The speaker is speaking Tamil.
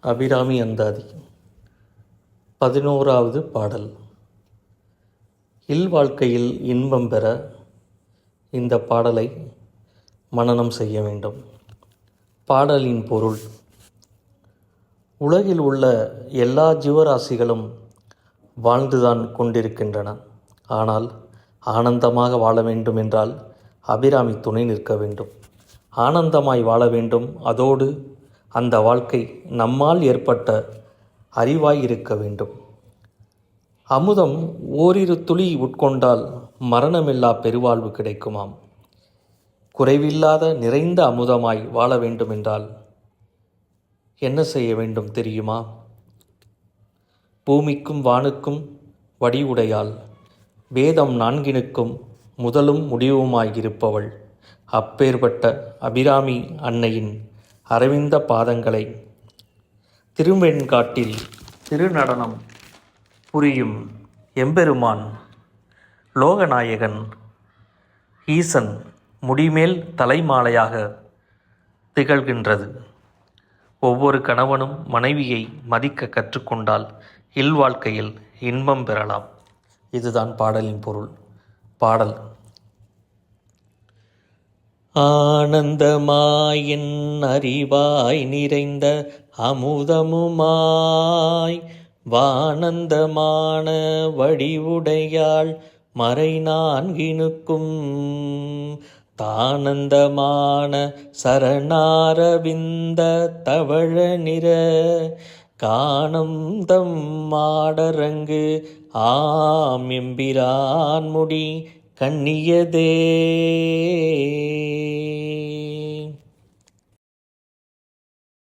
அபிராமி அந்தாதி 11வது பாடல். இல்வாழ்க்கையில் இன்பம் பெற இந்த பாடலை மனனம் செய்ய வேண்டும். பாடலின் பொருள்: உலகில் உள்ள எல்லா ஜீவராசிகளும் வாழ்ந்துதான் கொண்டிருக்கின்றன. ஆனால் ஆனந்தமாக வாழ வேண்டும் என்றால் அபிராமி துணை நிற்க வேண்டும். ஆனந்தமாய் வாழ வேண்டும். அதோடு அந்த வாழ்க்கை நம்மால் ஏற்பட்ட அறிவாய் இருக்க வேண்டும். அமுதம் ஓரிரு துளி உட்கொண்டால் மரணமில்லா பெருவாழ்வு கிடைக்குமாம். குறைவில்லாத நிறைந்த அமுதமாய் வாழ வேண்டுமென்றால் என்ன செய்ய வேண்டும் தெரியுமா? பூமிக்கும் வானுக்கும் வடிவுடையாள், வேதம் நான்கினுக்கும் முதலும் முடிவுமாயிருப்பவள், அப்பேற்பட்ட அபிராமி அன்னையின் அரவிந்த பாதங்களை திருவெண்காட்டில் திருநடனம் புரியும் எம்பெருமான் லோகநாயகன் ஈசன் முடிமேல் தலைமாலையாக திகழ்கின்றது. ஒவ்வொரு கணவனும் மனைவியை மதிக்க கற்றுக்கொண்டால் இல்வாழ்க்கையில் இன்பம் பெறலாம். இதுதான் பாடலின் பொருள். பாடல்: ஆனந்தமாயின் அறிவாய் நிறைந்த அமுதமுமாய் வானந்தமான வடிவுடையாள் மறை நான்கினுக்கும் தானந்தமான சரணாரவிந்த தவழ நிற காணம் தம் மாடரங்கு ஆம் எம்பிரான் முடி கண்ணியதே.